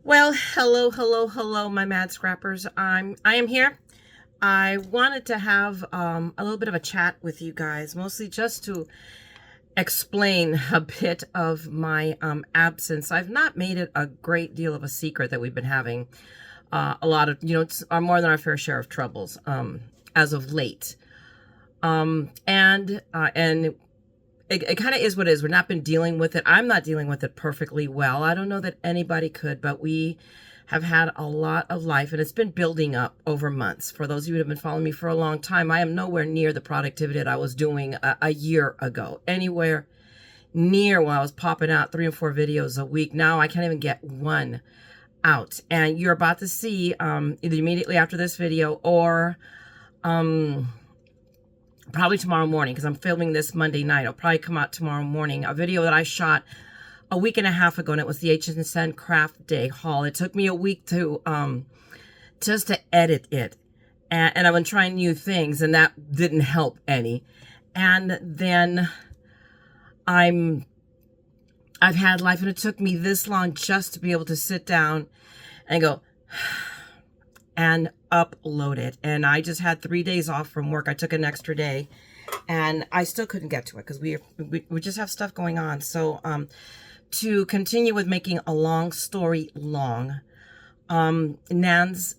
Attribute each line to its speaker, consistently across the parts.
Speaker 1: Well, hello, my mad scrappers. I am here. I wanted to have a little bit of a chat with you guys, mostly just to explain a bit of my absence. I've not made it a great deal of a secret that we've been having a lot of, more than our fair share of troubles as of late. And it kind of is what it is. We've not been dealing with it. I'm not dealing with it perfectly well. I don't know that anybody could, but we have had a lot of life, and it's been building up over months. For those of you who have been following me for a long time, I am nowhere near the productivity that I was doing a year ago. Anywhere near when I was popping out 3 or 4 videos a week. Now I can't even get one out. And you're about to see either immediately after this video or probably tomorrow morning, because I'm filming this Monday night. It'll probably come out tomorrow morning. A video that I shot a week and a half ago, and it was the HSN Craft Day haul. It took me a week to just to edit it, and I've been trying new things, and that didn't help any. And then I've had life, and it took me this long just to be able to sit down and go and upload it. And I just had 3 days off from work. I took an extra day, and I still couldn't get to it because we just have stuff going on. So to continue with making a long story long, Nan's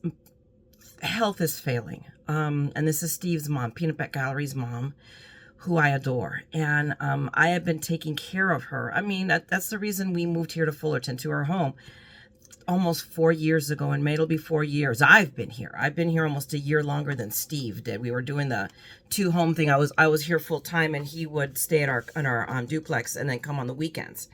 Speaker 1: health is failing. And this is Steve's mom, Peanut Butter Gallery's mom, who I adore. And I have been taking care of her. I mean, that's the reason we moved here to Fullerton, to her home, almost 4 years ago. In May it'll be 4 years. I've been here almost a year longer than Steve did. We were doing the 2-home thing. I was here full time, and he would stay at our duplex and then come on the weekends.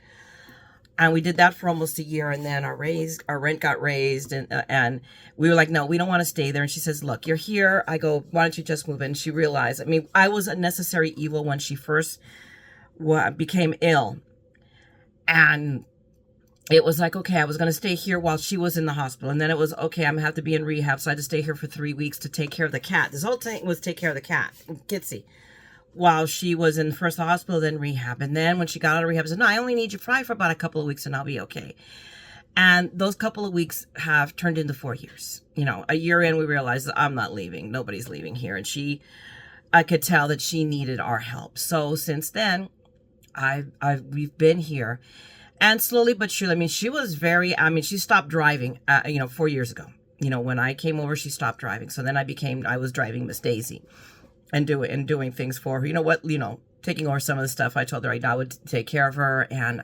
Speaker 1: And we did that for almost a year, and then our rent got raised, and we were like, no, we don't want to stay there. And she says, look, you're here. I go, why don't you just move in? And she realized, I mean, I was a necessary evil when she first became ill. And it was like, okay, I was going to stay here while she was in the hospital. And then it was, okay, I'm going to have to be in rehab. So I had to stay here for 3 weeks to take care of the cat. This whole thing was take care of the cat, Kitsy, while she was in first the hospital, then rehab. And then when she got out of rehab, I said, no, I only need you for about a couple of weeks and I'll be okay. And those couple of weeks have turned into 4 years. You know, a year in, we realized that I'm not leaving. Nobody's leaving here. And I could tell that she needed our help. So since then, we've been here. And slowly but surely, I mean, she stopped driving, 4 years ago. You know, when I came over, she stopped driving. So then I was driving Miss Daisy and doing things for her. You know what, taking over some of the stuff. I told her I would take care of her. And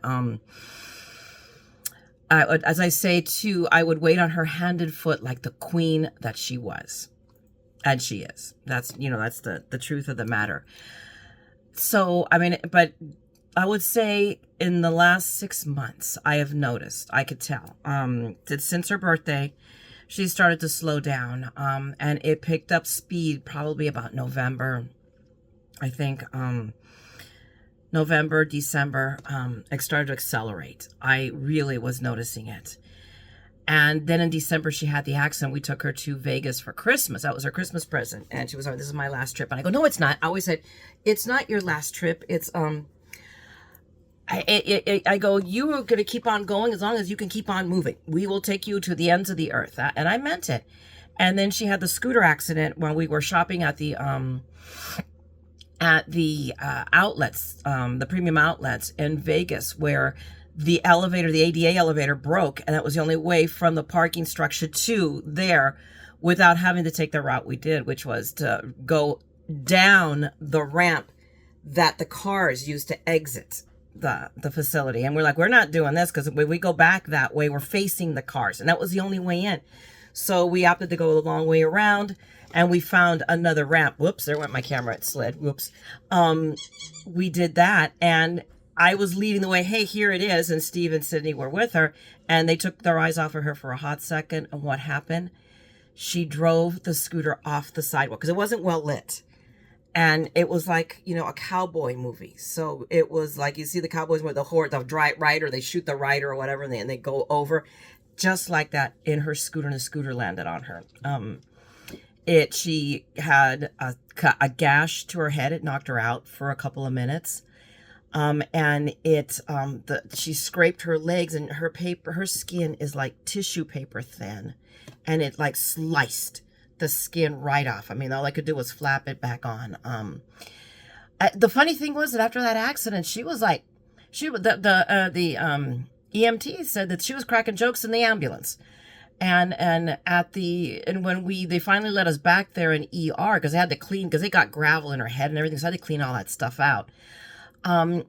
Speaker 1: as I say too, I would wait on her hand and foot like the queen that she was. And she is. That's the truth of the matter. So, I mean, but I would say in the last 6 months, I have noticed, I could tell, that since her birthday, she started to slow down, and it picked up speed probably about November. I think November, December, it started to accelerate. I really was noticing it. And then in December, she had the accident. We took her to Vegas for Christmas. That was her Christmas present. And she was like, this is my last trip. And I go, no, it's not. I always said, it's not your last trip. It's, I go, you are going to keep on going as long as you can keep on moving. We will take you to the ends of the earth. And I meant it. And then she had the scooter accident when we were shopping at the outlets, the premium outlets in Vegas, where the ADA elevator broke. And that was the only way from the parking structure to there without having to take the route we did, which was to go down the ramp that the cars used to exit the facility. And we're like, we're not doing this, because when we go back that way, we're facing the cars, and that was the only way in. So we opted to go the long way around, and we found another ramp. Whoops, there went my camera. It slid. Whoops. We did that, and I was leading the way. Hey, here it is. And Steve and Sydney were with her, and they took their eyes off of her for a hot second. And what happened? She drove the scooter off the sidewalk because it wasn't well lit. And it was like, a cowboy movie. So it was like, you see the cowboys with the rider, they shoot the rider or whatever, and they go over. Just like that, in her scooter, and the scooter landed on her. She had a gash to her head. It knocked her out for a couple of minutes. And she scraped her legs, and her skin is like tissue paper thin, and it like sliced the skin right off. I mean, all I could do was flap it back on. The funny thing was that after that accident, she was like, the EMT said that she was cracking jokes in the ambulance. And when they finally let us back there in ER, because they had to clean, because they got gravel in her head and everything, so I had to clean all that stuff out.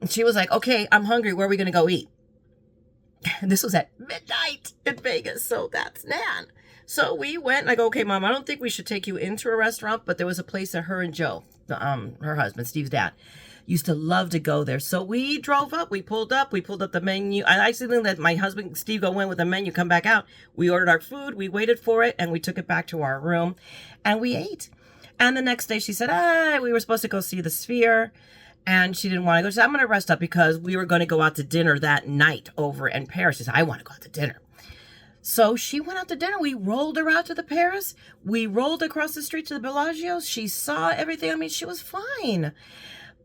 Speaker 1: She was like, okay, I'm hungry. Where are we going to go eat? And this was at midnight in Vegas. So that's Nan. So we went and I go, okay, Mom, I don't think we should take you into a restaurant, but there was a place that her and Joe, her husband, Steve's dad, used to love to go there. So we drove up, we pulled up the menu. I actually let my husband, Steve, go in with the menu, come back out. We ordered our food, we waited for it, and we took it back to our room and we ate. And the next day she said, we were supposed to go see the Sphere. And she didn't want to go. She said, I'm going to rest up because we were going to go out to dinner that night over in Paris. She said, I want to go out to dinner. So she went out to dinner. We rolled her out to the Paris. We rolled across the street to the Bellagio. She saw everything. I mean, she was fine.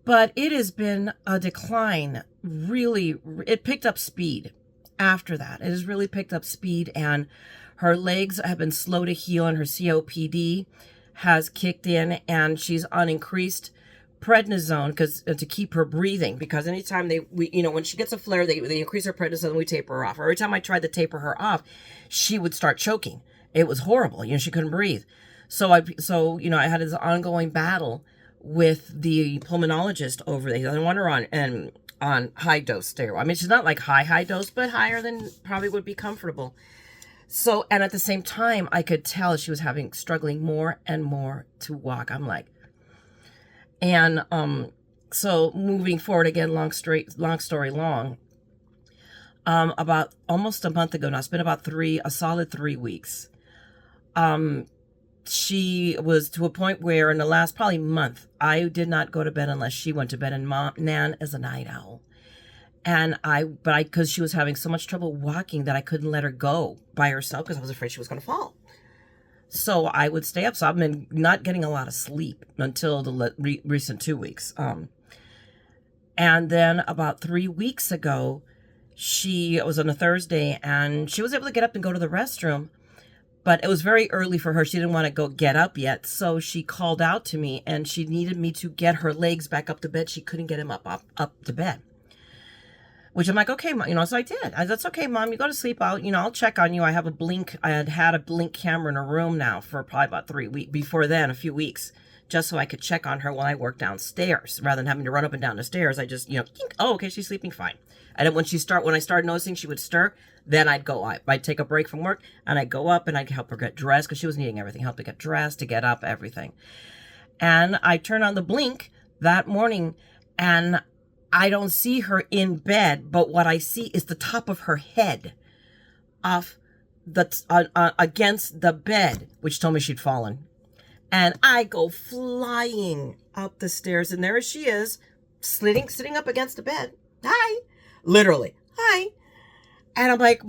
Speaker 1: But it has been a decline. Really, it picked up speed after that. It has really picked up speed. And her legs have been slow to heal. And her COPD has kicked in. And she's on increased prednisone because to keep her breathing, because anytime when she gets a flare, they increase her prednisone and we taper her off. Every time I tried to taper her off, she would start choking. It was horrible. She couldn't breathe. So I had this ongoing battle with the pulmonologist over there. I want her on high dose steroid. I mean, she's not like high dose, but higher than probably would be comfortable. So, and at the same time, I could tell she was struggling more and more to walk. I'm like, and so moving forward again, long story long, about almost a month ago now, it's been about a solid 3 weeks. She was to a point where in the last probably month, I did not go to bed unless she went to bed, and Nan is a night owl. And because she was having so much trouble walking that I couldn't let her go by herself because I was afraid she was going to fall. So I would stay up. So I've been not getting a lot of sleep until the recent 2 weeks. And then about 3 weeks ago, it was on a Thursday, and she was able to get up and go to the restroom. But it was very early for her. She didn't want to get up yet. So she called out to me, and she needed me to get her legs back up to bed. She couldn't get him up to bed. Which I'm like, okay, Mom, so I did. That's okay, Mom, you go to sleep. I'll check on you. I have a blink. I had a blink camera in her room now for probably about 3 weeks. Before then, a few weeks, just so I could check on her while I worked downstairs. Rather than having to run up and down the stairs, I just, oh, okay, she's sleeping fine. And then when I started noticing she would stir, then I'd go up. I'd take a break from work, and I'd go up, and I'd help her get dressed, because she was needing everything. Help her get dressed, to get up, everything. And I turned on the blink that morning, and I don't see her in bed, but what I see is the top of her head off against the bed, which told me she'd fallen. And I go flying up the stairs, and there she is, sitting up against the bed. Hi. Literally. Hi. And I'm like,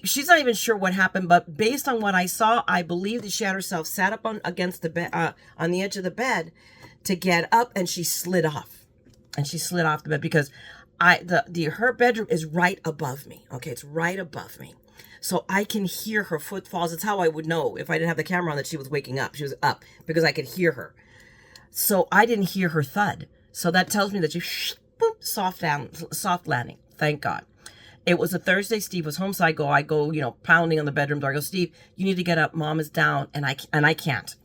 Speaker 1: she's not even sure what happened, but based on what I saw, I believe that she had herself sat up against the bed, on the edge of the bed to get up, and she slid off. And she slid off the bed because her bedroom is right above me. Okay, it's right above me. So I can hear her footfalls. It's how I would know if I didn't have the camera on that she was waking up. She was up because I could hear her. So I didn't hear her thud. So that tells me that soft landing. Thank God. It was a Thursday. Steve was home, so I go, pounding on the bedroom door. I go, Steve, you need to get up. Mom is down, and I can't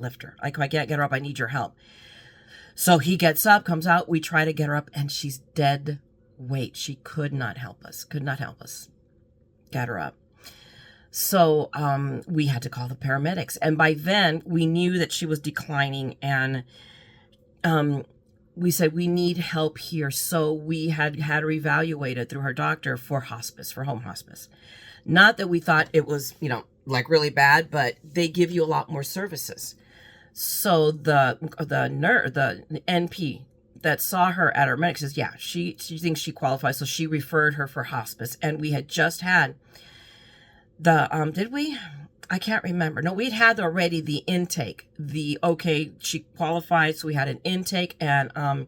Speaker 1: lift her. I can't get her up. I need your help. So he gets up, comes out. We try to get her up, and she's dead weight. She could not help us. Get her up. So we had to call the paramedics, and by then we knew that she was declining, and we said we need help here. So we had her evaluated through her doctor for home hospice. Not that we thought it was, really bad, but they give you a lot more services. So the NP that saw her at our medic says, yeah, she thinks she qualifies. So she referred her for hospice. And we had just had did we? I can't remember. No, we'd had already the intake. She qualified. So we had an intake, and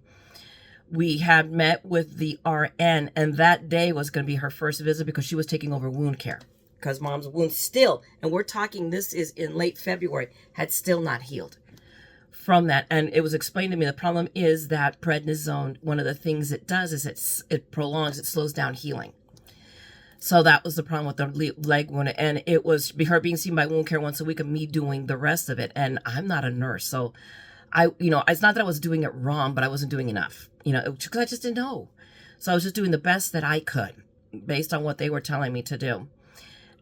Speaker 1: We had met with the RN, and that day was going to be her first visit because she was taking over wound care. Because mom's wound still, and we're talking, this is in late February, had still not healed from that. And it was explained to me the problem is that prednisone, one of the things it does is it prolongs, it slows down healing. So that was the problem with the leg wound. And it was her being seen by wound care once a week and me doing the rest of it. And I'm not a nurse. So it's not that I was doing it wrong, but I wasn't doing enough, because I just didn't know. So I was just doing the best that I could based on what they were telling me to do.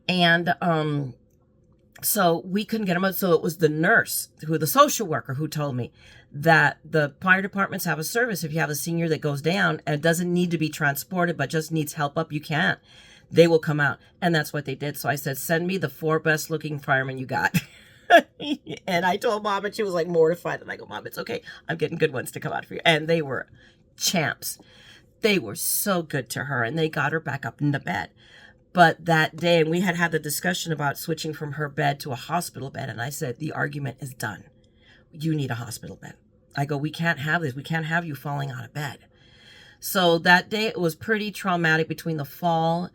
Speaker 1: And so we couldn't get them out. So it was the nurse, the social worker, who told me that the fire departments have a service. If you have a senior that goes down and doesn't need to be transported, but just needs help up, you can't. They will come out. And that's what they did. So I said, send me the 4 best looking firemen you got. And I told Mom, and she was like mortified. And I go, Mom, it's okay. I'm getting good ones to come out for you. And they were champs. They were so good to her. And they got her back up in the bed. But that day, and we had the discussion about switching from her bed to a hospital bed. And I said, the argument is done. You need a hospital bed. I go, we can't have this. We can't have you falling out of bed. So that day, it was pretty traumatic between the fall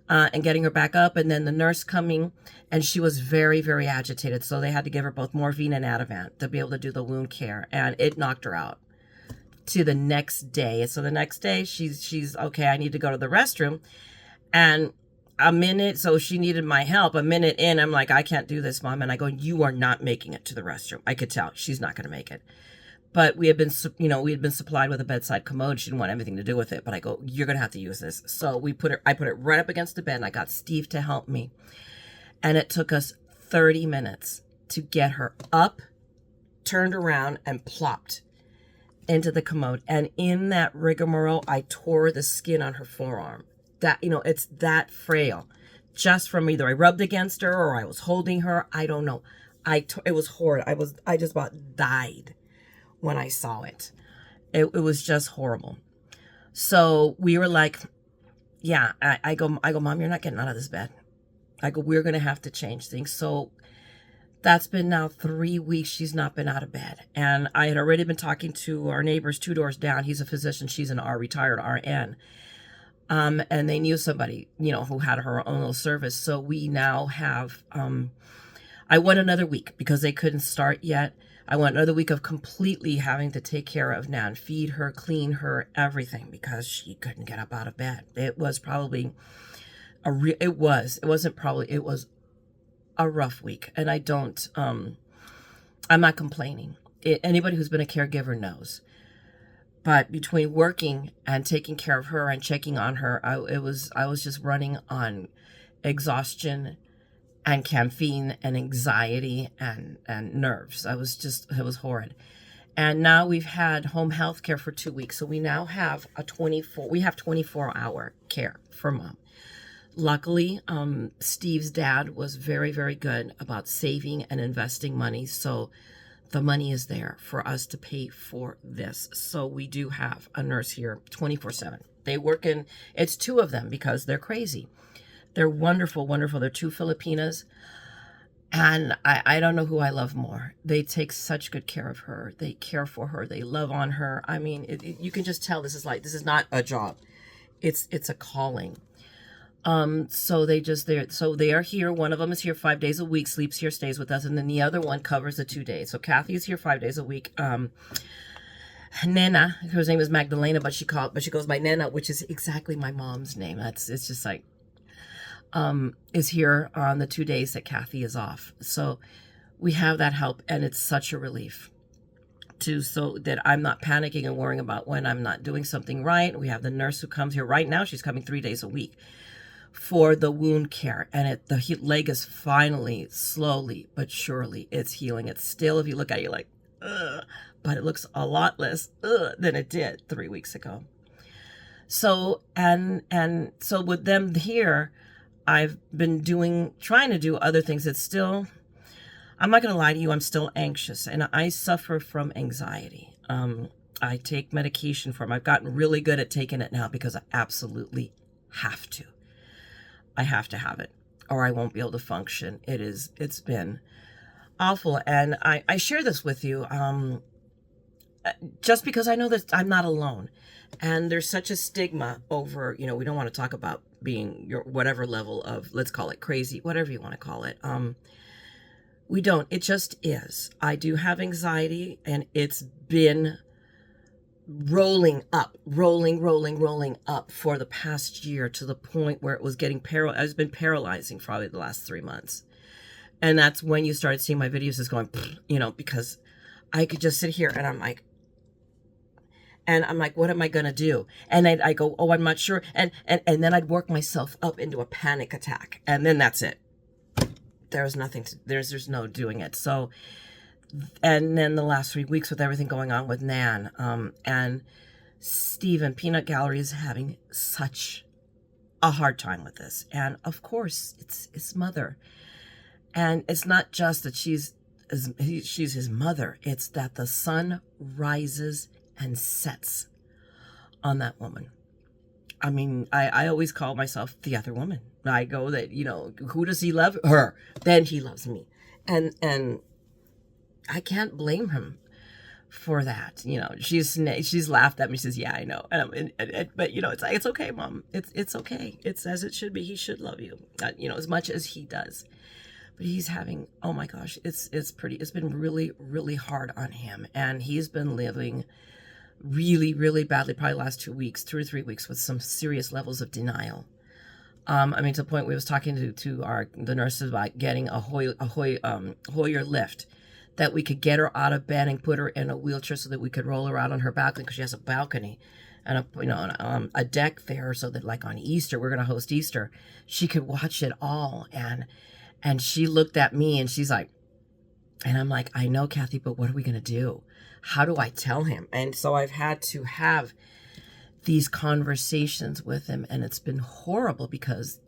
Speaker 1: and getting her back up, and then the nurse coming, and she was very, very agitated. So they had to give her both morphine and Ativan to be able to do the wound care, and it knocked her out to the next day. So the next day, she's okay, I need to go to the restroom. And a minute, so she needed my help. A minute in, I'm like, I can't do this, Mom. And I go, you are not making it to the restroom. I could tell she's not going to make it. But we had been supplied with a bedside commode. She didn't want anything to do with it. But I go, you're going to have to use this. So I put it right up against the bed, and I got Steve to help me. And it took us 30 minutes to get her up, turned around, and plopped into the commode. And in that rigmarole, I tore the skin on her forearm. That, it's that frail. Just from either I rubbed against her or I was holding her. I don't know. It was horrid. I just about died when I saw it. It was just horrible. So we were like, yeah, I go, Mom, you're not getting out of this bed. I go, we're going to have to change things. So that's been now 3 weeks. She's not been out of bed. And I had already been talking to our neighbors 2 doors down. He's a physician. She's an retired RN. And they knew somebody, who had her own little service. So we now have, I went another week because they couldn't start yet. I went another week of completely having to take care of Nan, feed her, clean her, everything, because she couldn't get up out of bed. It was probably it was a rough week. And I'm not complaining. Anybody who's been a caregiver knows. But between working and taking care of her and checking on her, I was just running on exhaustion and caffeine and anxiety and nerves. It was horrid. And now we've had home health care for 2 weeks. So we now have 24-hour care for Mom. Luckily, Steve's dad was very, very good about saving and investing money. So the money is there for us to pay for this. So we do have a nurse here 24/7. They work it's 2 of them because they're crazy. They're wonderful, wonderful. They're 2 Filipinas. And I don't know who I love more. They take such good care of her. They care for her. They love on her. I mean, you can just tell this is not a job. It's a calling. So they are here. One of them is here 5 days a week, sleeps here, stays with us. And then the other one covers the 2 days. So Kathy is here 5 days a week. Nena, her name is Magdalena, but she goes by Nena, which is exactly my mom's name. It's just like, is here on the 2 days that Kathy is off. So we have that help, and it's such a relief so that I'm not panicking and worrying about when I'm not doing something right. We have the nurse who comes here right now. She's coming 3 days a week for the wound care, and the leg is finally, slowly but surely, it's healing. It's still, if you look at it, you're like, ugh, but it looks a lot less than it did 3 weeks ago. So so with them here, I've been trying to do other things. It's still, I'm not going to lie to you, I'm still anxious, and I suffer from anxiety. I take medication for them. I've gotten really good at taking it now because I absolutely have to. I have to have it, or I won't be able to function. It's been awful. And I share this with you. just because I know that I'm not alone. And there's such a stigma over, we don't want to talk about being your whatever level of, let's call it crazy, whatever you want to call it. We don't. It just is. I do have anxiety, and it's been rolling up, rolling up for the past year, to the point where it was getting it's been paralyzing for probably the last 3 months. And that's when you started seeing my videos just going, because I could just sit here and I'm like, what am I going to do? And I go, oh, I'm not sure. And then I'd work myself up into a panic attack. And then that's it. There's nothing to, there's no doing it. So, and then the last 3 weeks with everything going on with Nan, and Stephen Peanut Gallery is having such a hard time with this. And of course, it's his mother. And it's not just that she's his mother. It's that the sun rises and sets on that woman. I mean, I always call myself the other woman. I go that, who does he love? Her. Then he loves me. And I can't blame him for that. She's laughed at me. She says, yeah, I know. But it's like, it's okay, Mom. It's okay. It's as it should be. He should love you, as much as he does. But he's having, oh my gosh, it's been really, really hard on him. And he's been living really, really badly, probably last 2 weeks, 2 or 3 weeks, with some serious levels of denial. To the point we was talking to the nurses about getting a Hoyer lift, that we could get her out of bed and put her in a wheelchair so that we could roll her out on her balcony, because she has a balcony and a deck there, so that like on Easter, we're going to host Easter, she could watch it all. And she looked at me and she's like, and I'm like, I know, Kathy, but what are we going to do? How do I tell him? And so I've had to have these conversations with him, and it's been horrible because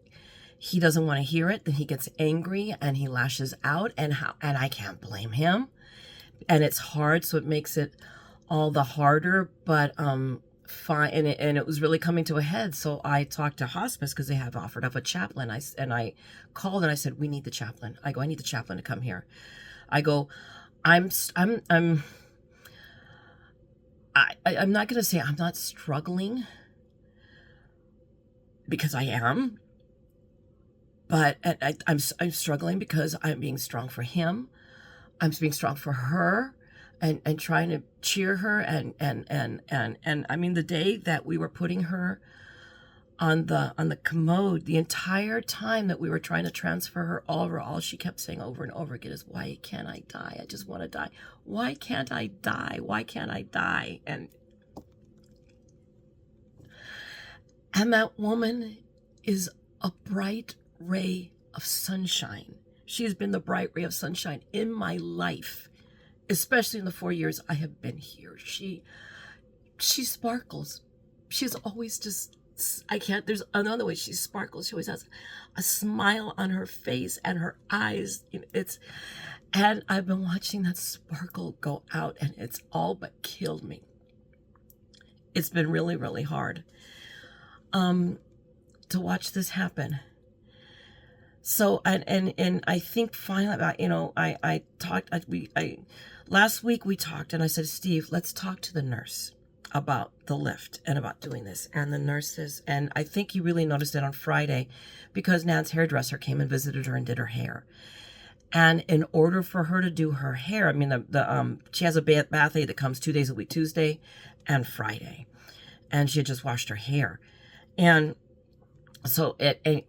Speaker 1: he doesn't want to hear it. Then he gets angry and he lashes out, and I can't blame him. And it's hard, so it makes it all the harder. But fine, and it was really coming to a head. So I talked to hospice, because they have offered up a chaplain. I called and I said, we need the chaplain. I go, I need the chaplain to come here. I go, I'm not going to say I'm not struggling, because I am, but I'm struggling because I'm being strong for him. I'm being strong for her, and trying to cheer her. And I mean, the day that we were putting her on the commode, the entire time that we were trying to transfer her over, all she kept saying over and over again is, why can't I die? I just want to die. Why can't I die? Why can't I die? And that woman is a bright ray of sunshine. She has been the bright ray of sunshine in my life, especially in the 4 years I have been here. She sparkles. She's always just, there's another way she sparkles. She always has a smile on her face and her eyes. And I've been watching that sparkle go out, and it's all but killed me. It's been really, really hard to watch this happen. So, and I think finally about, last week we talked, and I said, Steve, let's talk to the nurse about the lift and about doing this. And the nurses, and I think he really noticed it on Friday, because Nan's hairdresser came and visited her and did her hair. And in order for her to do her hair, I mean, she has a bath aide that comes 2 days a week, Tuesday and Friday. And she had just washed her hair. And so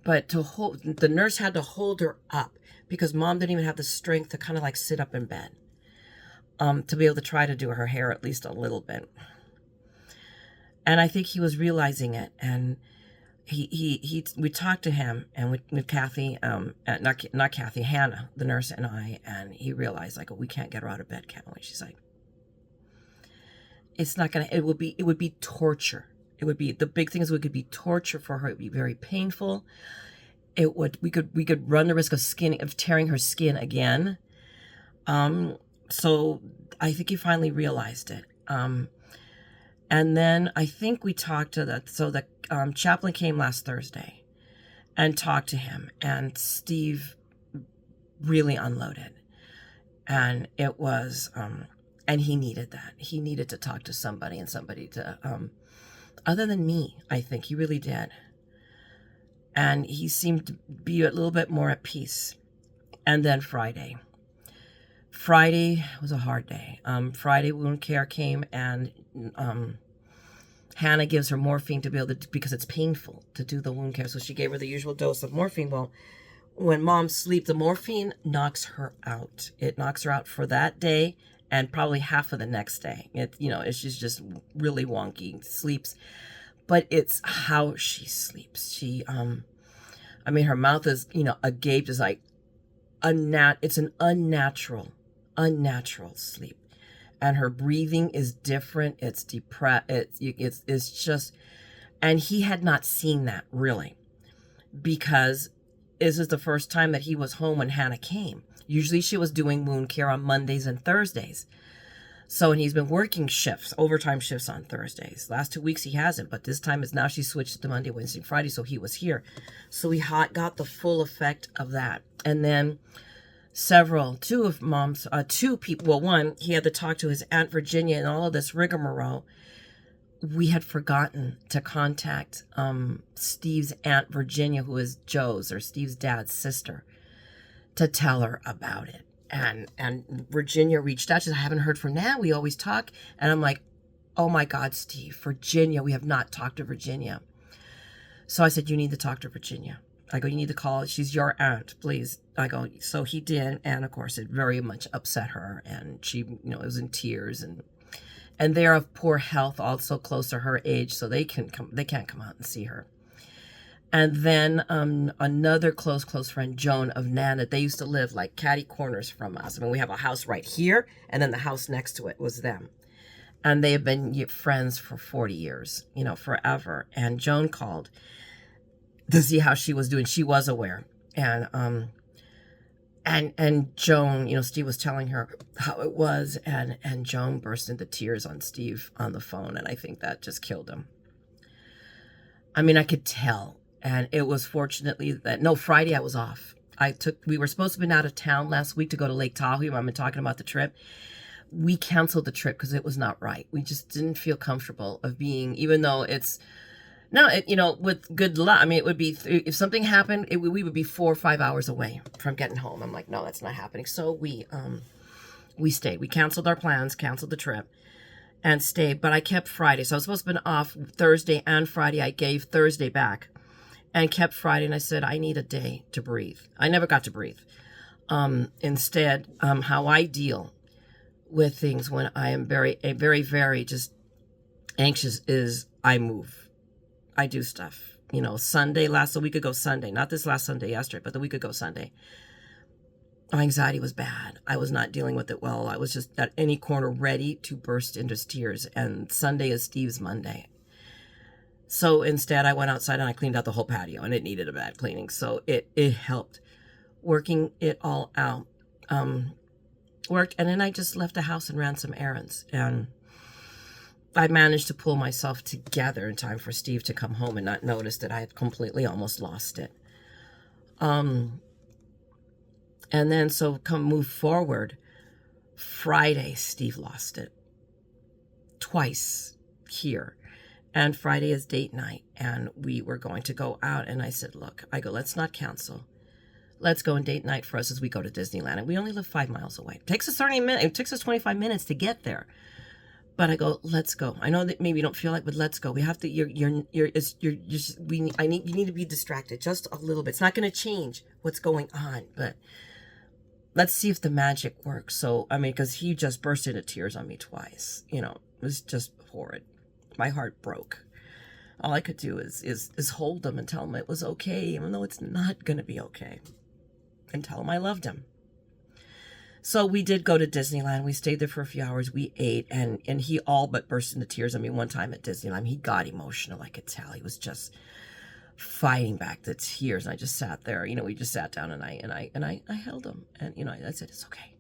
Speaker 1: but the nurse had to hold her up, because Mom didn't even have the strength to kind of like sit up in bed, to be able to try to do her hair at least a little bit. And I think he was realizing it, and we talked to him, and with Kathy, not Kathy, Hannah, the nurse, and I, and he realized, like, oh, we can't get her out of bed, can we? She's like, it's not gonna. It would be torture. It would be, the big thing is, it could be torture for her. It would be very painful. We could run the risk of tearing her skin again. So I think he finally realized it. And then I think we talked to the chaplain came last Thursday and talked to him, and Steve really unloaded. And it was, And he needed that. He needed to talk to somebody, and somebody to, other than me, I think he really did. And he seemed to be a little bit more at peace. And then Friday. Friday was a hard day. Friday, wound care came, and Hannah gives her morphine to be able to, because it's painful to do the wound care. So she gave her the usual dose of morphine. Well, when mom sleeps, the morphine knocks her out. It knocks her out for that day and probably half of the next day. She's just really wonky, sleeps. But it's how she sleeps. She, her mouth is, agape, is like, it's an unnatural sleep. And her breathing is different. It's depressed. It's just, and he had not seen that really, because this is the first time that he was home when Hannah came. Usually she was doing wound care on Mondays and Thursdays. So, and he's been working shifts, overtime shifts on Thursdays. Last 2 weeks he hasn't, but this time is now she switched to Monday, Wednesday, Friday, so he was here. So we got the full effect of that. And then two people, well, one, he had to talk to his Aunt Virginia and all of this rigmarole. We had forgotten to contact Steve's Aunt Virginia, who is Joe's or Steve's dad's sister, to tell her about it. And Virginia reached out. She said, I haven't heard from Nat. We always talk. And I'm like, oh my God, Steve, Virginia. We have not talked to Virginia. So I said, you need to talk to Virginia. I go, you need to call. She's your aunt, please. I go, so he did. And of course, it very much upset her. And she, was in tears. And they're of poor health, also close to her age. So they can't come out and see her. And then another close friend, Joan of Nana, they used to live like catty corners from us. We have a house right here, and then the house next to it was them. And they have been friends for 40 years, forever. And Joan called to see how she was doing. She was aware. And Joan, Steve was telling her how it was, and Joan burst into tears on Steve on the phone, and I think that just killed him. I could tell. And it was fortunately Friday I was off. We were supposed to have been out of town last week to go to Lake Tahoe. I've been talking about the trip. We canceled the trip because it was not right. We just didn't feel comfortable of being, even though with good luck. It would be, if something happened, we would be 4 or 5 hours away from getting home. I'm like, no, that's not happening. So we stayed. We canceled our plans, canceled the trip, and stayed. But I kept Friday. So I was supposed to have been off Thursday and Friday. I gave Thursday back. And kept Friday, and I said, I need a day to breathe. I never got to breathe. Instead, how I deal with things when I am very, very just anxious is I move. I do stuff. Sunday, a week ago Sunday, not this last Sunday, yesterday, but the week ago Sunday, my anxiety was bad. I was not dealing with it well. I was just at any corner ready to burst into tears. And Sunday is Steve's Monday. So instead, I went outside and I cleaned out the whole patio, and it needed a bad cleaning. So it helped. Working it all out. Worked, and then I just left the house and ran some errands. And I managed to pull myself together in time for Steve to come home and not notice that I had completely almost lost it. And then, move forward. Friday, Steve lost it. Twice here. And Friday is date night, and we were going to go out, and I said, look, let's not cancel. Let's go and date night for us as we go to Disneyland. And we only live 5 miles away. It takes us 30 minutes. It takes us 25 minutes to get there. But I go, let's go. I know that maybe you don't feel like, but let's go. We have to, you need to be distracted just a little bit. It's not going to change what's going on, but let's see if the magic works. So, because he just burst into tears on me twice. It was just horrid. My heart broke. All I could do is hold him and tell him it was okay, even though it's not going to be okay. And tell him I loved him. So we did go to Disneyland. We stayed there for a few hours. We ate, and he all but burst into tears. One time at Disneyland, he got emotional. I could tell. He was just fighting back the tears. And I just sat there. We just sat down, and I held him. And, I said, it's okay.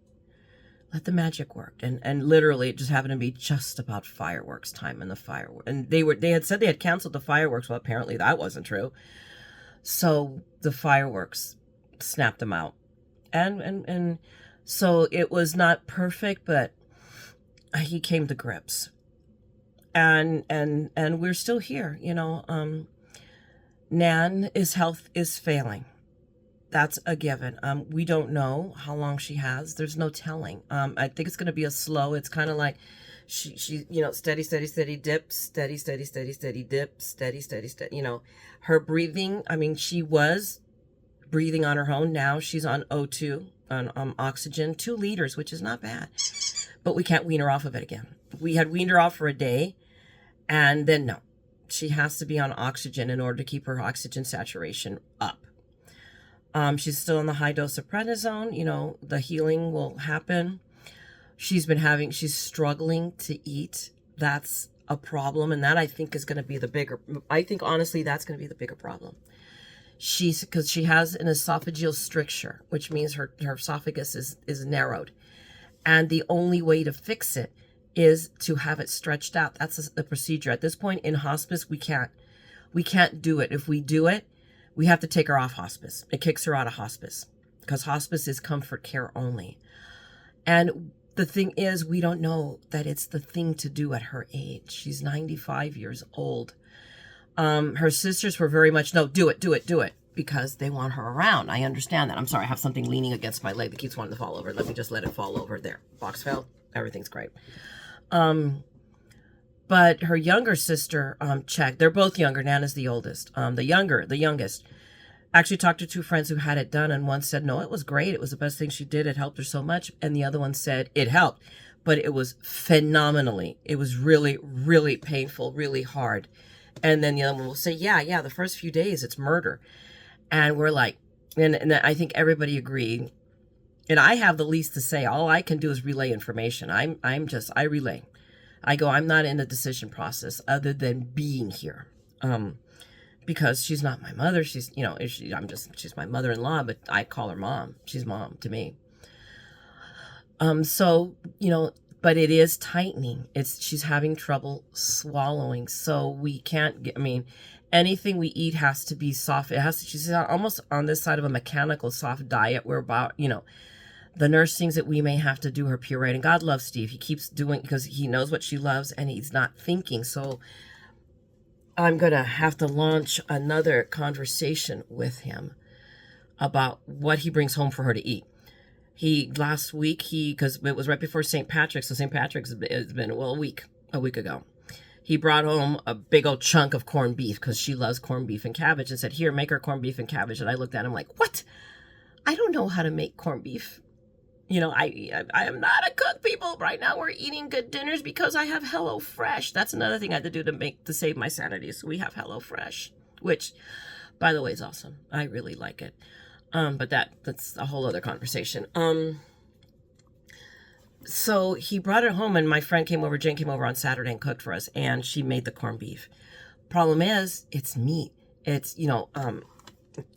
Speaker 1: Let the magic work. And literally it just happened to be just about fireworks time, and the fireworks. And they had said they had canceled the fireworks. Well, apparently that wasn't true. So the fireworks snapped them out. And so it was not perfect, but he came to grips. And we're still here, you know. Nan's health is failing. That's a given. We don't know how long she has. There's no telling. I think it's going to be a slow. It's kind of like she, you know, steady, steady, steady dip, steady, steady, steady, steady dip, steady, steady, steady. You know, her breathing. I mean, she was breathing on her own. Now she's on O2, on oxygen, 2 liters, which is not bad. But we can't wean her off of it again. We had weaned her off for a day, and then no. She has to be on oxygen in order to keep her oxygen saturation up. She's still on the high dose of prednisone. You know, the healing will happen. She's struggling to eat. That's a problem. And that I think is going to be I think honestly, that's going to be the bigger problem. Because she has an esophageal stricture, which means her esophagus is narrowed. And the only way to fix it is to have it stretched out. That's the procedure. At this point in hospice, we can't do it. If we do it, we have to take her off hospice. It kicks her out of hospice because hospice is comfort care only. And the thing is, we don't know that it's the thing to do at her age. She's 95 years old. Her sisters were very much, no, do it, because they want her around. I understand that. I'm sorry, I have something leaning against my leg that keeps wanting to fall over. Let me just let it fall over. There, box fell. Everything's great. But her younger sister, checked. They're both younger. Nana's the oldest. The youngest, actually talked to 2 friends who had it done, and one said, no, it was great. It was the best thing she did. It helped her so much. And the other one said, it helped, but it was phenomenally. It was really, really painful, really hard. And then the other one will say, yeah, the first few days, it's murder. And we're like, and I think everybody agreed. And I have the least to say. All I can do is relay information. I relay. I go, I'm not in the decision process other than being here. Because she's not my mother. She's, you know, she's my mother-in-law, but I call her mom. She's mom to me. So, you know, but it is tightening. She's having trouble swallowing. So we can't get, I mean, anything we eat has to be soft. She's almost on this side of a mechanical soft diet. We're about, you know, the nurse thinks that we may have to do her puree. And God loves Steve. He keeps doing, because he knows what she loves and he's not thinking. So I'm going to have to launch another conversation with him about what he brings home for her to eat. Last week, because it was right before St. Patrick's. So St. Patrick's has been, well, a week ago. He brought home a big old chunk of corned beef because she loves corned beef and cabbage and said, here, make her corned beef and cabbage. And I looked at him like, what? I don't know how to make corned beef. You know, I am not a cook, people. Right now we're eating good dinners because I have HelloFresh. That's another thing I had to do to save my sanity. So we have HelloFresh, which, by the way, is awesome. I really like it. But that's a whole other conversation. So he brought it home, and my friend Jane came over on Saturday and cooked for us, and she made the corned beef. Problem is, it's meat. It's, you know,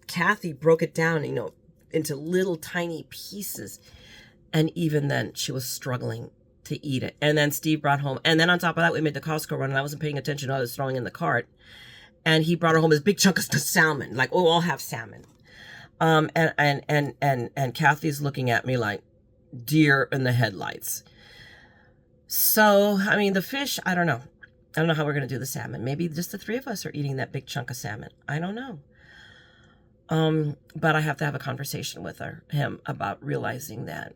Speaker 1: Kathy broke it down, you know, into little tiny pieces. And even then, she was struggling to eat it. And then Steve brought home, and then on top of that, we made the Costco run, and I wasn't paying attention to what I was throwing in the cart. And he brought her home this big chunk of salmon, like, oh, I'll have salmon. And Kathy's looking at me like deer in the headlights. So, I mean, the fish, I don't know. I don't know how we're going to do the salmon. Maybe just the 3 of us are eating that big chunk of salmon. I don't know. But I have to have a conversation with him about realizing that,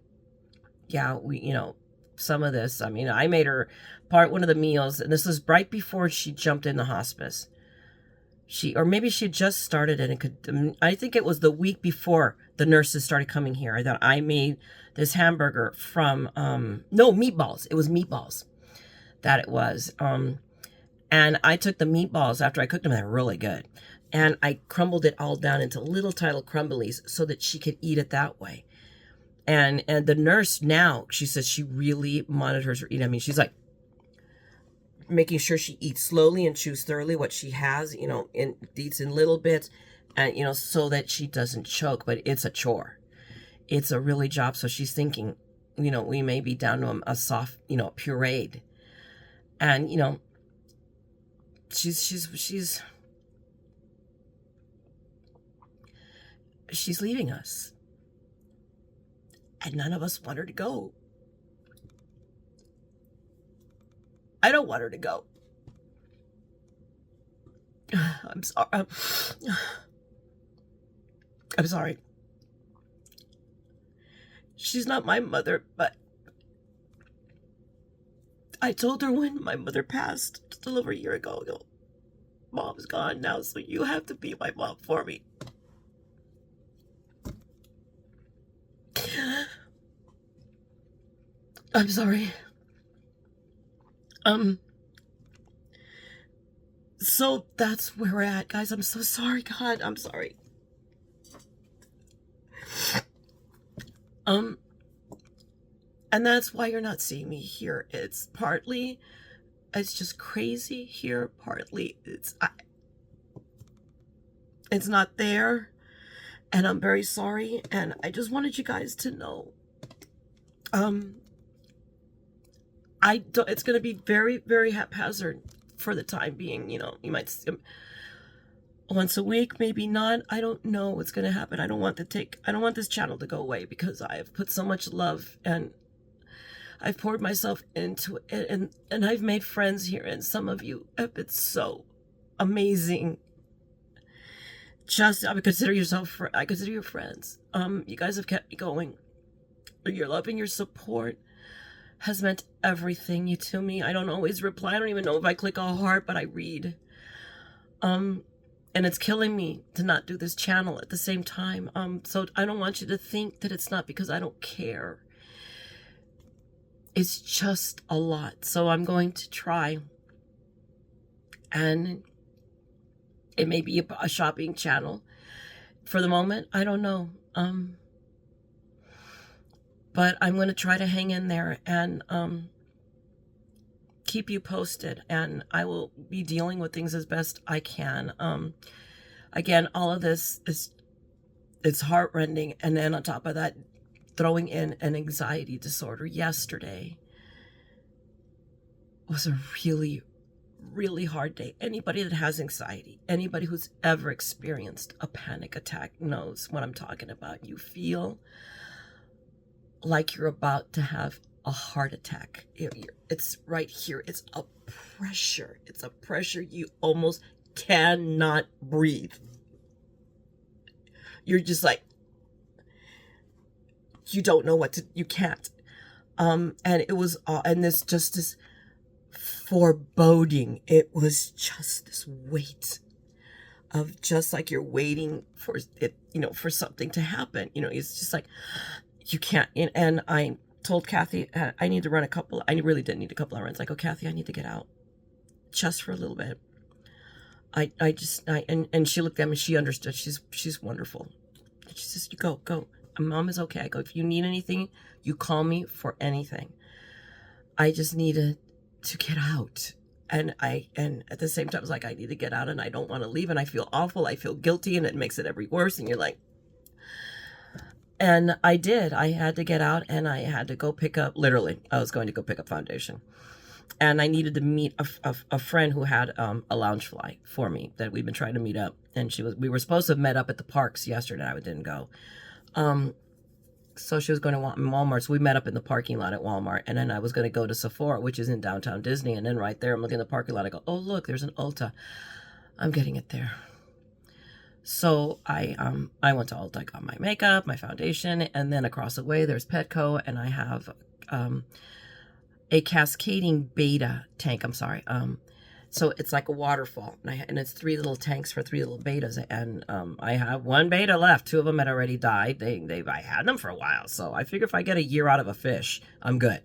Speaker 1: yeah, you know, some of this, I mean, I made her one of the meals, and this was right before she jumped into hospice. Or maybe she had just started it. I think it was the week before the nurses started coming here that I made this hamburger from, meatballs. It was meatballs that it was. And I took the meatballs after I cooked them. They're really good. And I crumbled it all down into little tiny crumblies so that she could eat it that way. And the nurse now, she says she really monitors her eating. I mean, she's like making sure she eats slowly and chews thoroughly what she has, you know, and eats in little bits, and, you know, so that she doesn't choke. But it's a chore. It's a really job. So she's thinking, you know, we may be down to a soft, you know, pureed. And, you know, she's leaving us. And none of us want her to go. don't want her to go. I'm sorry. I'm sorry. She's not my mother, but I told her when my mother passed just a little over a year ago, Mom's gone now, so you have to be my mom for me. I'm sorry. So that's where we're at, guys. I'm so sorry, God. I'm sorry. And that's why you're not seeing me here. It's partly, it's just crazy here. Partly, it's not there. And I'm very sorry. And I just wanted you guys to know, it's going to be very, very haphazard for the time being. You know, you might see them once a week, maybe not. I don't know what's going to happen. I don't want this channel to go away because I have put so much love and I've poured myself into it, and I've made friends here, and some of you have been so amazing. I consider you friends. You guys have kept me going. Your love and your support has meant everything to me. I don't always reply. I don't even know if I click a heart, but I read. And it's killing me to not do this channel at the same time. So I don't want you to think that it's not because I don't care. It's just a lot. So I'm going to try. And it may be a shopping channel. For the moment, I don't know. But I'm going to try to hang in there and keep you posted. And I will be dealing with things as best I can. Again, all of this it's heartrending. And then on top of that, throwing in an anxiety disorder. Yesterday was a really, really hard day. Anybody that has anxiety, anybody who's ever experienced a panic attack knows what I'm talking about. You feel like you're about to have a heart attack. It's right here. It's a pressure. It's a pressure. You almost cannot breathe. You're just like, you don't know what to, you can't. And it was, and this foreboding. It was just this weight of just like you're waiting for it, for something to happen. It's just like, you can't. And I told Kathy, I need to run I really did need a couple of runs. I go, Kathy, I need to get out just for a little bit. And she looked at me, she understood. She's wonderful. She says, you go. Mom is okay. I go, if you need anything, you call me for anything. I just needed to get out. And at the same time, I was like, I need to get out and I don't want to leave. And I feel awful. I feel guilty and it makes it every worse. And you're like, and I did. I had to get out and I had to go pick up, literally, I was going to go pick up foundation. And I needed to meet a friend who had a lounge fly for me that we've been trying to meet up. And we were supposed to have met up at the parks yesterday. I didn't go. So she was going to Walmart. So we met up in the parking lot at Walmart. And then I was going to go to Sephora, which is in downtown Disney. And then right there, I'm looking at the parking lot. I go, oh, look, there's an Ulta. I'm getting it there. So I went to Ulta. I got my makeup, my foundation. And then across the way, there's Petco. And I have a cascading beta tank. I'm sorry. So it's like a waterfall, and it's 3 little tanks for 3 little betas, and I have 1 beta left. 2 of them had already died. I had them for a while, so I figure if I get a year out of a fish, I'm good.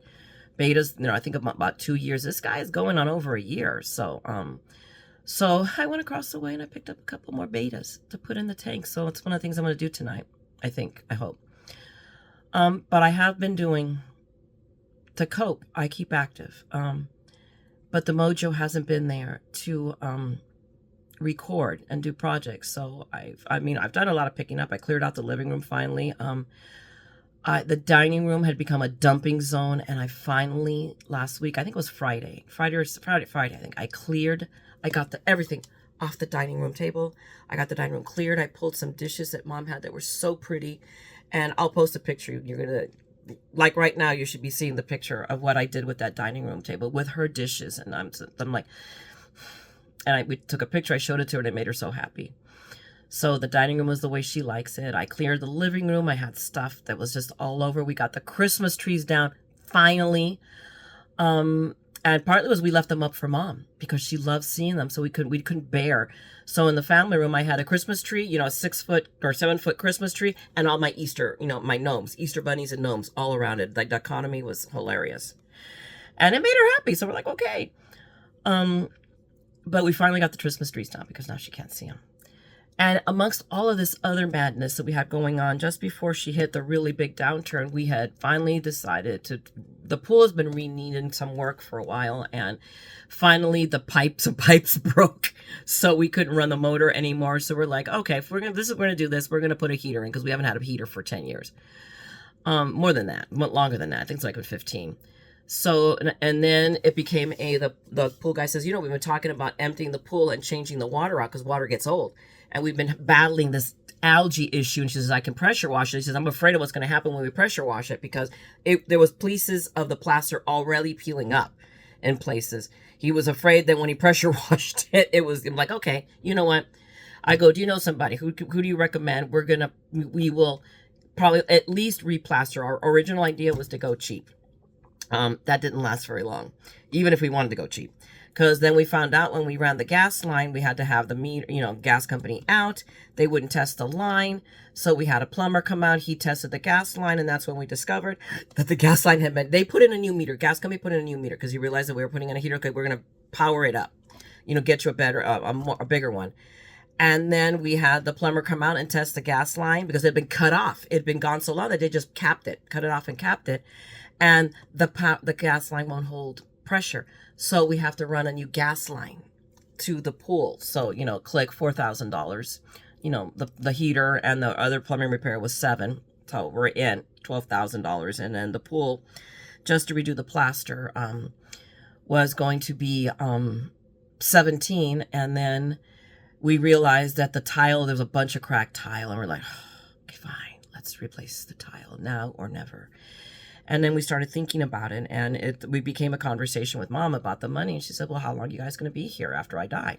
Speaker 1: Betas, I think about 2 years. This guy is going on over a year, so I went across the way and I picked up a couple more betas to put in the tank. So it's one of the things I'm going to do tonight. I hope. But I have been doing to cope. I keep active. But the mojo hasn't been there to record and do projects. So I've done a lot of picking up. I cleared out the living room finally. The dining room had become a dumping zone, and I finally last week, I think it was Friday, I think I got everything off the dining room table. I got the dining room cleared. I pulled some dishes that Mom had that were so pretty, and I'll post a picture. You're gonna like right now, you should be seeing the picture of what I did with that dining room table with her dishes. And I'm like, we took a picture. I showed it to her and it made her so happy. So the dining room was the way she likes it. I cleared the living room. I had stuff that was just all over. We got the Christmas trees down finally. And partly was we left them up for Mom because she loves seeing them. So we couldn't bear. So in the family room, I had a Christmas tree, a 6-foot or 7-foot Christmas tree, and all my Easter, my gnomes, Easter bunnies and gnomes all around it. The dichotomy was hilarious. And it made her happy. So we're like, okay. But we finally got the Christmas trees down because now she can't see them. And amongst all of this other madness that we had going on, just before she hit the really big downturn, we had finally decided the pool has been needing some work for a while, and finally the pipes broke, so we couldn't run the motor anymore. So we're like, okay, if we're gonna do this, we're gonna put a heater in because we haven't had a heater for 10 years. More than that, longer than that. I think it's like 15. So, and then it became the pool guy says, we've been talking about emptying the pool and changing the water out because water gets old. And we've been battling this algae issue. And she says, I can pressure wash it. She says, I'm afraid of what's going to happen when we pressure wash it because there was pieces of the plaster already peeling up in places. He was afraid that when he pressure washed it, I'm like, okay, you know what? I go, do you know somebody? Who do you recommend? We will probably at least replaster. Our original idea was to go cheap. That didn't last very long, even if we wanted to go cheap. Because then we found out when we ran the gas line, we had to have the gas company out. They wouldn't test the line. So we had a plumber come out. He tested the gas line. And that's when we discovered that the gas line they put in a new meter. Gas company put in a new meter because he realized that we were putting in a heater. Okay, we're going to power it up, get you a bigger one. And then we had the plumber come out and test the gas line because it had been cut off. It had been gone so long that they just cut it off and capped it. And the gas line won't hold pressure. So we have to run a new gas line to the pool. So, click $4,000. The heater and the other plumbing repair was $7,000. So we're in $12,000. And then the pool, just to redo the plaster, was going to be $17,000. And then we realized that the tile, there's a bunch of cracked tile. And we're like, okay, fine, let's replace the tile now or never. And then we started thinking about it, and we became a conversation with Mom about the money. And she said, well, how long are you guys going to be here after I die?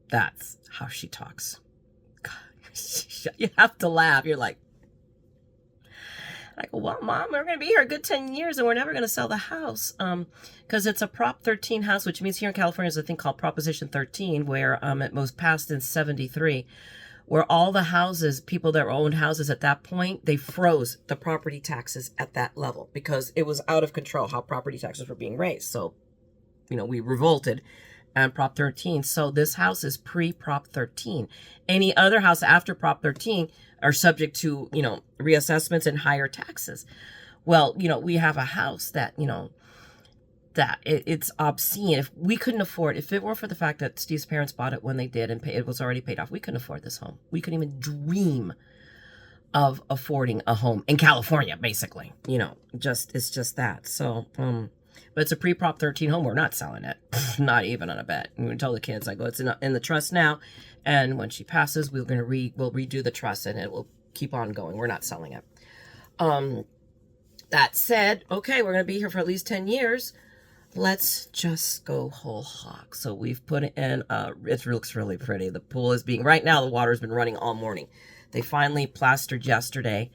Speaker 1: That's how she talks. God, you have to laugh. You're like, I go, well, Mom, we're going to be here a good 10 years, and we're never going to sell the house because it's a Prop 13 house, which means here in California there's a thing called Proposition 13, where it was passed in 73. Where all the houses, people that owned houses at that point, they froze the property taxes at that level because it was out of control how property taxes were being raised. So, we revolted and Prop 13. So this house is pre-Prop 13. Any other house after Prop 13 are subject to, reassessments and higher taxes. Well, we have a house that, it's obscene. If we couldn't afford, if it weren't for the fact that Steve's parents bought it when they did and it was already paid off, we couldn't afford this home. We couldn't even dream of affording a home in California, basically. It's just that. So, but it's a pre-Prop 13 home. We're not selling it. Not even on a bet. And we tell the kids, I go, it's in the trust now. And when she passes, we'll redo the trust and it will keep on going. We're not selling it. That said, okay, we're going to be here for at least 10 years. Let's just go whole hog. So we've put in, it looks really pretty. The pool is right now the water's been running all morning. They finally plastered yesterday,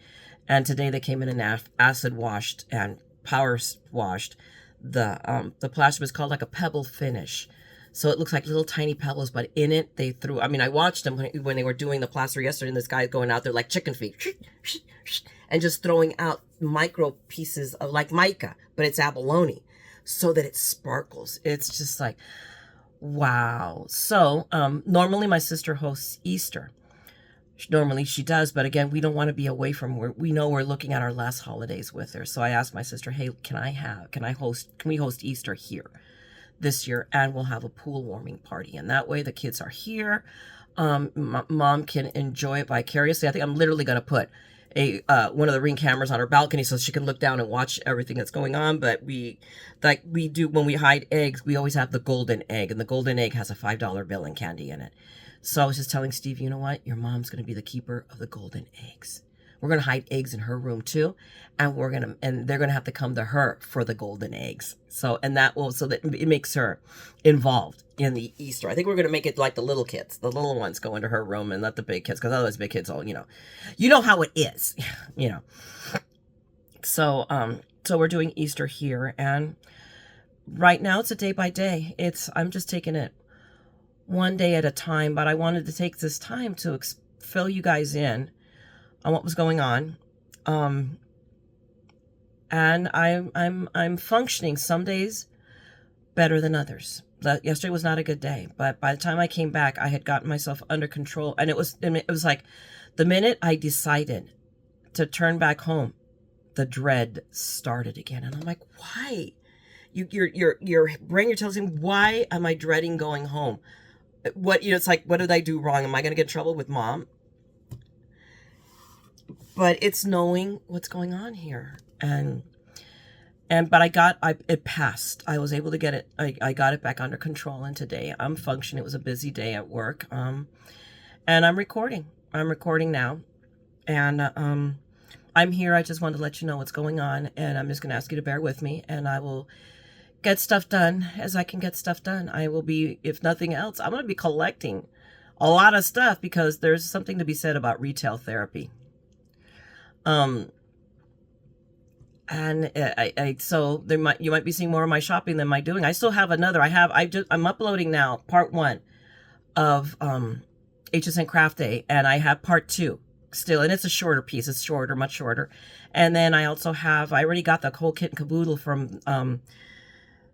Speaker 1: and today they came in and acid washed and power washed. The plaster was called like a pebble finish. So it looks like little tiny pebbles, but in it they threw, I watched them when they were doing the plaster yesterday, and this guy's going out there like chicken feet and just throwing out micro pieces of like mica, but it's abalone, so that it sparkles. It's just like, wow. So normally my sister hosts Easter. Normally she does, but again, we don't want to be away from where we know we're looking at our last holidays with her. So I asked my sister, hey, can we host Easter here this year? And we'll have a pool warming party. And that way the kids are here. Mom can enjoy it vicariously. I think I'm literally going to put one of the Ring cameras on her balcony so she can look down and watch everything that's going on. But we do when we hide eggs, we always have the golden egg, and the golden egg has a $5 bill and candy in it. So I was just telling Steve, you know what? Your mom's going to be the keeper of the golden eggs. We're going to hide eggs in her room too. And they're going to have to come to her for the golden eggs. So, and that will, so that it makes her involved in the Easter. I think we're going to make it like the little kids. The little ones go into her room and let the big kids, because otherwise big kids all, you know how it is, So, so we're doing Easter here, and right now it's a day by day. I'm just taking it one day at a time, but I wanted to take this time to fill you guys in on what was going on. And I'm functioning some days better than others. Yesterday was not a good day, but by the time I came back, I had gotten myself under control, and it was like the minute I decided to turn back home, the dread started again, and I'm like, why? Your brain, you're telling me, why am I dreading going home? What, it's like, what did I do wrong? Am I going to get in trouble with Mom? But it's knowing what's going on here. But it passed. I was able to get it. I got it back under control. And today I'm functioning. It was a busy day at work. And I'm recording. I'm recording now. And, I'm here. I just wanted to let you know what's going on. And I'm just going to ask you to bear with me, and I will get stuff done as I can get stuff done. I will be, if nothing else, I'm going to be collecting a lot of stuff, because there's something to be said about retail therapy. And so you might be seeing more of my shopping than my doing. I still have another. I'm uploading now part 1 of HSN Craft Day, and I have part 2 still, and it's a shorter piece. It's shorter, much shorter. And then I also I already got the whole kit and caboodle from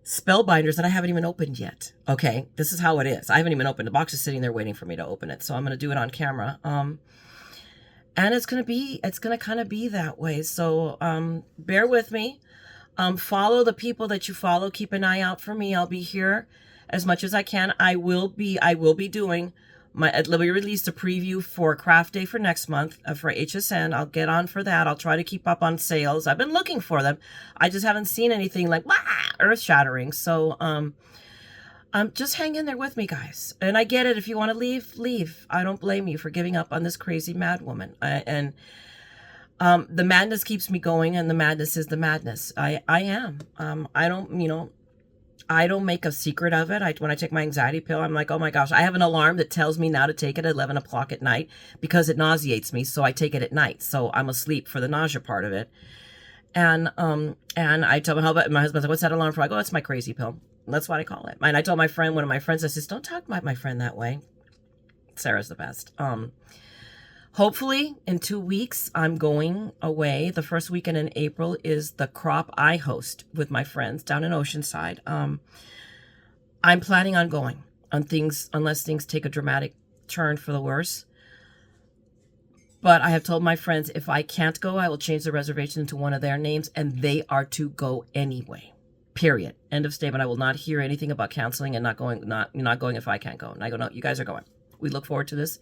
Speaker 1: Spellbinders that I haven't even opened yet. Okay, this is how it is. I haven't even opened. The box is sitting there waiting for me to open it, so I'm going to do it on camera. And it's going to kind of be that way. So bear with me. Follow the people that you follow. Keep an eye out for me. I'll be here as much as I can. I will be doing let me release a preview for Craft Day for next month for HSN. I'll get on for that. I'll try to keep up on sales. I've been looking for them. I just haven't seen anything like earth shattering. So just hang in there with me, guys. And I get it. If you want to leave, leave. I don't blame you for giving up on this crazy mad woman. The madness keeps me going, and the madness is the madness. I am. I don't make a secret of it. When I take my anxiety pill, I'm like, oh my gosh, I have an alarm that tells me now to take it at 11 o'clock at night because it nauseates me. So I take it at night. So I'm asleep for the nausea part of it. And I tell my husband's like, what's that alarm for? I go, it's my crazy pill. That's what I call it. And I told one of my friends, I says, don't talk about my friend that way. Sarah's the best. Hopefully in 2 weeks, I'm going away. The first weekend in April is the crop I host with my friends down in Oceanside. I'm planning on going unless things take a dramatic turn for the worse. But I have told my friends, if I can't go, I will change the reservation into one of their names, and they are to go anyway. Period. End of statement. I will not hear anything about canceling and not going if I can't go. And I go, no, you guys are going. We look forward to this,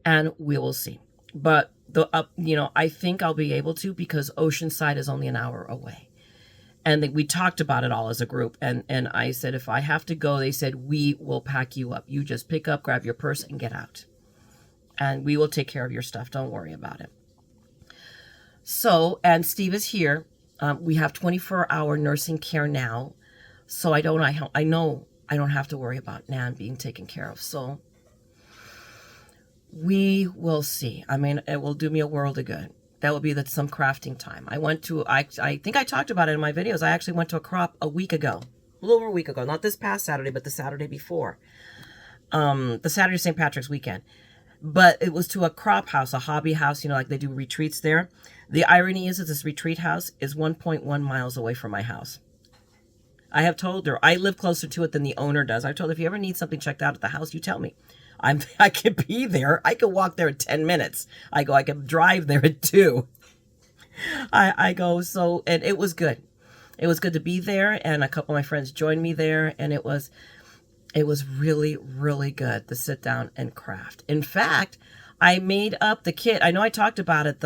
Speaker 1: and we will see. But I think I'll be able to, because Oceanside is only an hour away. And we talked about it all as a group. And I said, if I have to go, they said, we will pack you up. You just pick up, grab your purse, and get out. And we will take care of your stuff. Don't worry about it. So, and Steve is here. We have 24-hour nursing care now. So I know I don't have to worry about Nan being taken care of. So we will see. I mean, it will do me a world of good. That will be some crafting time. I think I talked about it in my videos. I actually went to a crop a week ago. A little over a week ago. Not this past Saturday, but the Saturday before. The Saturday St. Patrick's weekend. But it was to a crop house, a hobby house, like they do retreats there. The irony is that this retreat house is 1.1 miles away from my house. I have told her, I live closer to it than the owner does. I told her, if you ever need something checked out at the house, you tell me. I could be there. I could walk there in 10 minutes. I could drive there at 2. I go, so, and it was good. It was good to be there, and a couple of my friends joined me there, and it was really, really good to sit down and craft. In fact, I made up the kit. I know I talked about it,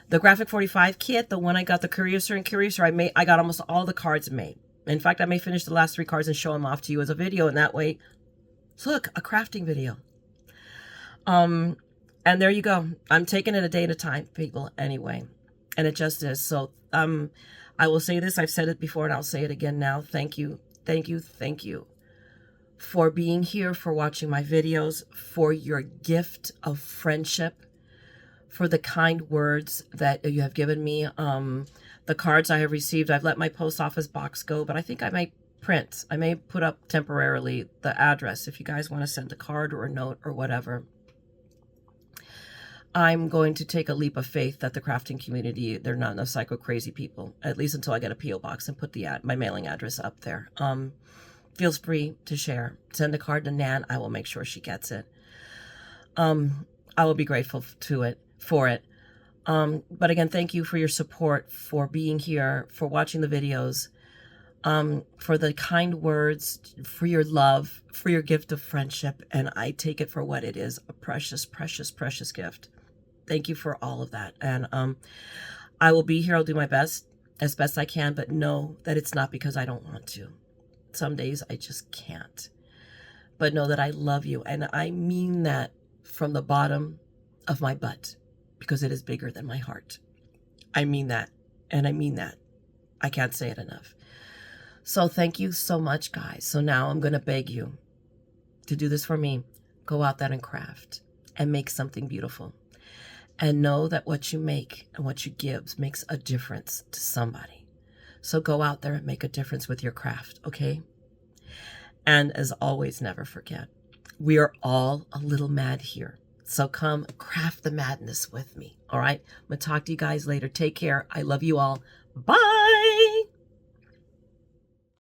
Speaker 1: the Graphic 45 kit, the one I got, the Curiouser and Curiouser, I got almost all the cards made. In fact, I may finish the last 3 cards and show them off to you as a video, and that way, look, a crafting video. And And there you go. I'm taking it a day at a time, people, anyway. And it just is. So I will say this. I've said it before and I'll say it again now. Thank you. Thank you. Thank you for being here, for watching my videos, for your gift of friendship, for the kind words that you have given me. The cards I have received, I've let my post office box go, but I think I may print. I may put up temporarily the address if you guys want to send a card or a note or whatever. I'm going to take a leap of faith that the crafting community, they're not enough psycho crazy people, at least until I get a P.O. box and put my mailing address up there. Feels free to share. Send a card to Nan. I will make sure she gets it. I will be grateful for it. But again, thank you for your support, for being here, for watching the videos, for the kind words, for your love, for your gift of friendship. And I take it for what it is, a precious, precious, precious gift. Thank you for all of that. And I will be here. I'll do my best, as best I can, but know that it's not because I don't want to. Some days I just can't. But know that I love you. And I mean that from the bottom of my butt, because it is bigger than my heart. I mean that. And I mean that. I can't say it enough. So thank you so much, guys. So now I'm going to beg you to do this for me. Go out there and craft and make something beautiful. And know that what you make and what you give makes a difference to somebody. So go out there and make a difference with your craft, okay? And as always, never forget, we are all a little mad here. So come craft the madness with me, all right? I'm going to talk to you guys later. Take care. I love you all. Bye.